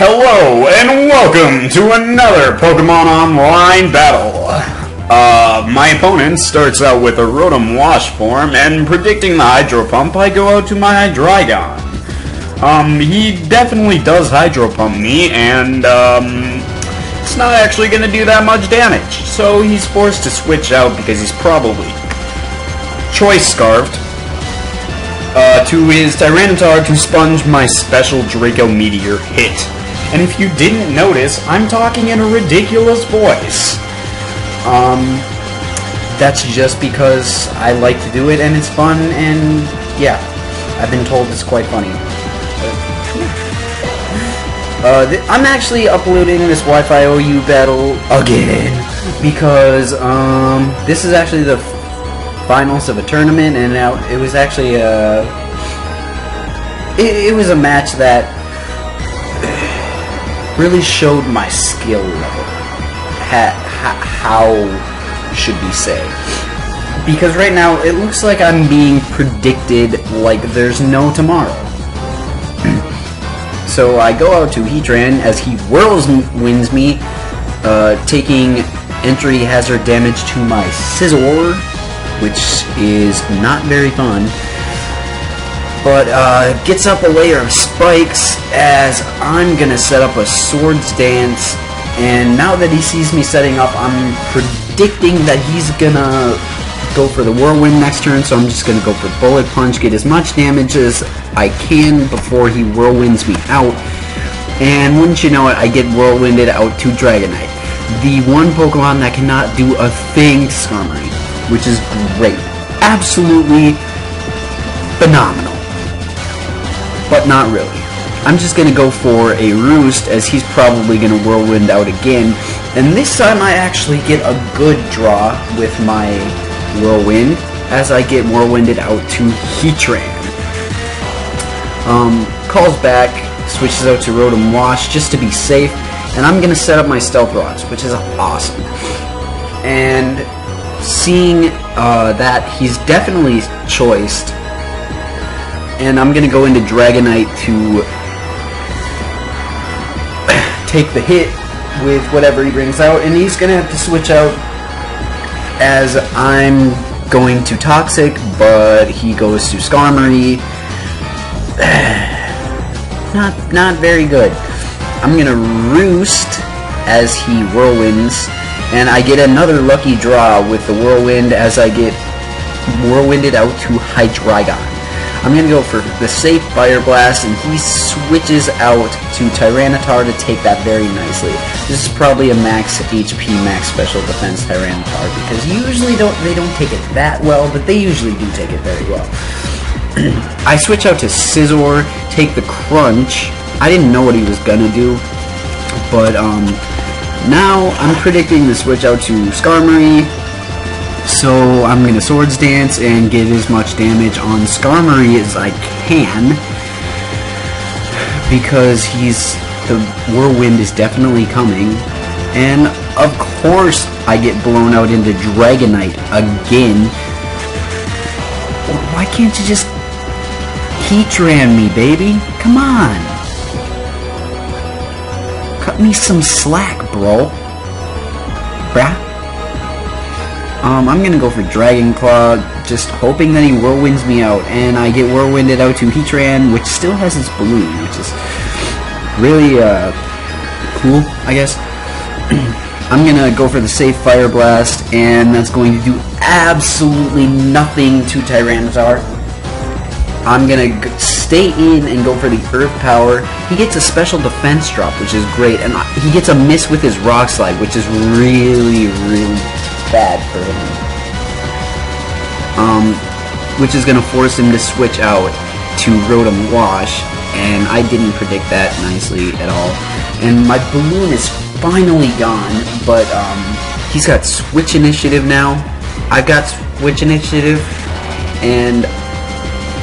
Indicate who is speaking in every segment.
Speaker 1: Hello and welcome to another Pokemon Online battle. My opponent starts out with a Rotom Wash form, and predicting the Hydro Pump, I go out to my Hydreigon. He definitely does Hydro Pump me, and it's not actually going to do that much damage. So he's forced to switch out because he's probably Choice Scarfed to his Tyranitar to sponge my special Draco Meteor hit. And if you didn't notice, I'm talking in a ridiculous voice. That's just because I like to do it and it's fun, and yeah, I've been told it's quite funny. I'm actually uploading this Wi-Fi OU battle again because this is actually the finals of a tournament, and it was actually it was a match that really showed my skill level. How should we say? Because right now it looks like I'm being predicted like there's no tomorrow. So I go out to Heatran as he whirlwinds me, taking entry hazard damage to my Scizor, which is not very fun. But gets up a layer of spikes as I'm gonna set up a Swords Dance, and now that he sees me setting up, I'm predicting that he's gonna go for the Whirlwind next turn, so I'm just gonna go for Bullet Punch, get as much damage as I can before he Whirlwinds me out, and wouldn't you know it, I get Whirlwinded out to Dragonite, the one Pokemon that cannot do a thing to Skarmory, which is great. Absolutely phenomenal. But not really. I'm just gonna go for a Roost as he's probably gonna Whirlwind out again, and this time I actually get a good draw with my Whirlwind as I get Whirlwinded out to Heatran. Calls back, switches out to Rotom Wash just to be safe, and I'm gonna set up my Stealth Rods, which is awesome. And seeing that he's definitely choiced, and I'm gonna go into Dragonite to take the hit with whatever he brings out, and he's gonna have to switch out as I'm going to Toxic, but he goes to Skarmory. Not very good. I'm gonna Roost as he Whirlwinds, and I get another lucky draw with the Whirlwind as I get Whirlwinded out to Hydreigon. I'm going to go for the safe Fire Blast, and he switches out to Tyranitar to take that very nicely. This is probably a max HP, max special defense Tyranitar, because usually they don't take it that well, but they usually do take it very well. I switch out to Scizor, take the Crunch. I didn't know what he was going to do, but now I'm predicting the switch out to Skarmory. So I'm going to Swords Dance and get as much damage on Skarmory as I can, because the Whirlwind is definitely coming, and of course I get blown out into Dragonite again. Why can't you just Heatran me, baby? Come on. Cut me some slack, bro. Bruh. I'm gonna go for Dragon Claw, just hoping that he Whirlwinds me out, and I get Whirlwinded out to Heatran, which still has its balloon, which is really cool, I guess. I'm gonna go for the safe Fire Blast, and that's going to do absolutely nothing to Tyranitar. I'm gonna stay in and go for the Earth Power. He gets a special defense drop, which is great, and he gets a miss with his Rock Slide, which is really bad for him. Which is gonna force him to switch out to Rotom Wash, and I didn't predict that nicely at all. And my balloon is finally gone, but he's got Switch Initiative now. I've got Switch Initiative, and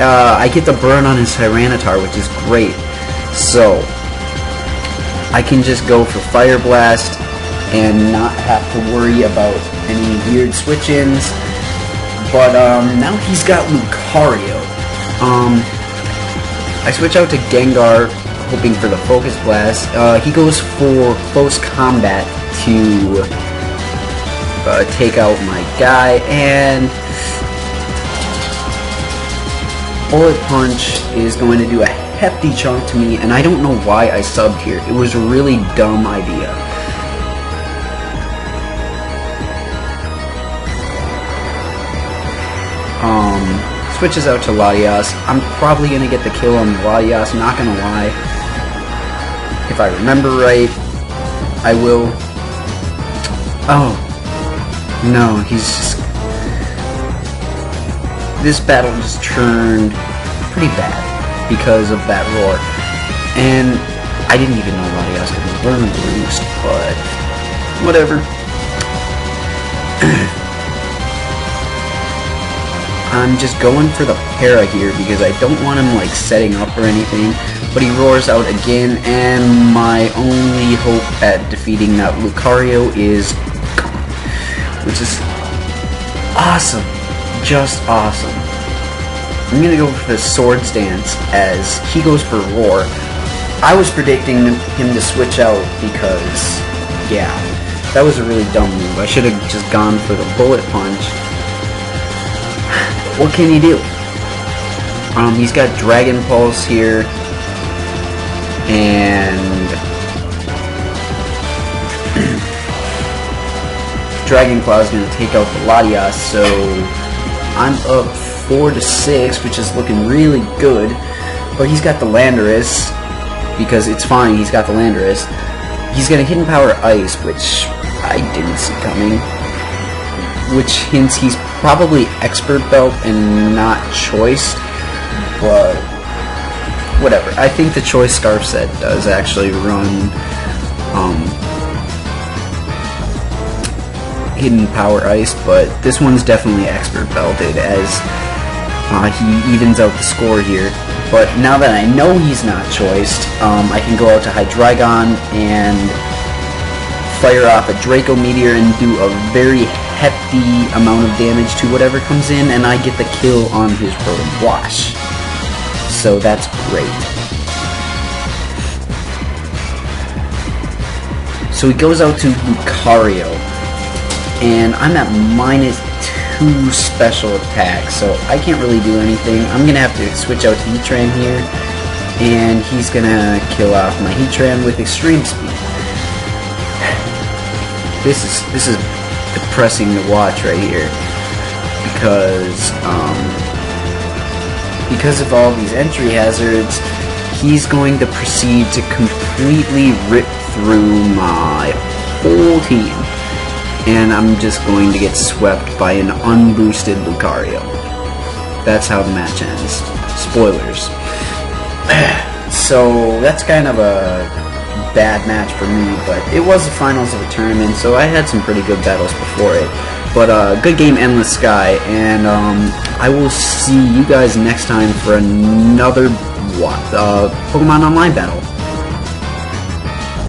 Speaker 1: I get the burn on his Tyranitar, which is great. So I can just go for Fire Blast and not have to worry about any weird switch-ins. But now he's got Lucario. I switch out to Gengar, hoping for the Focus Blast. He goes for close combat to take out my guy, and Bullet Punch is going to do a hefty chunk to me, and I don't know why I subbed here. It was a really dumb idea. Switches out to Latias. I'm probably going to get the kill on Latias, not going to lie. If I remember right, I will. Oh. No, he's just... This battle just turned pretty bad because of that roar. And I didn't even know Latias could learn Roost, but whatever. I'm just going for the para here because I don't want him like setting up or anything, but he roars out again, and my only hope at defeating that Lucario is gone, which is awesome, just awesome. I'm gonna go for the Sword Stance as he goes for Roar. I was predicting him to switch out because, yeah, that was a really dumb move. I should have just gone for the Bullet Punch. What can he do? He's got Dragon Pulse here, and Dragon Claw is going to take out the Latias, so I'm up 4-6, which is looking really good. But he's got the Landorus, because it's fine, he's got the Landorus. He's going to Hidden Power Ice, which I didn't see coming, which hints he's probably Expert Belt and not Choice, but whatever. I think the Choice Scarf set does actually run Hidden Power Ice, but this one's definitely Expert Belted as he evens out the score here. But now that I know he's not Choiced, I can go out to Hydreigon and fire off a Draco Meteor and do a very hefty amount of damage to whatever comes in, and I get the kill on his Rotom Wash. So that's great. So he goes out to Lucario, and I'm at -2 special attack, so I can't really do anything. I'm gonna have to switch out to Heatran here, and he's gonna kill off my Heatran with Extreme Speed. This is depressing to watch right here because of all these entry hazards. He's going to proceed to completely rip through my whole team, and I'm just going to get swept by an unboosted Lucario. That's how the match ends. Spoilers. So that's kind of a bad match for me, but it was the finals of a tournament, so I had some pretty good battles before it. But good game, Endless Sky, and I will see you guys next time for another Pokemon Online battle.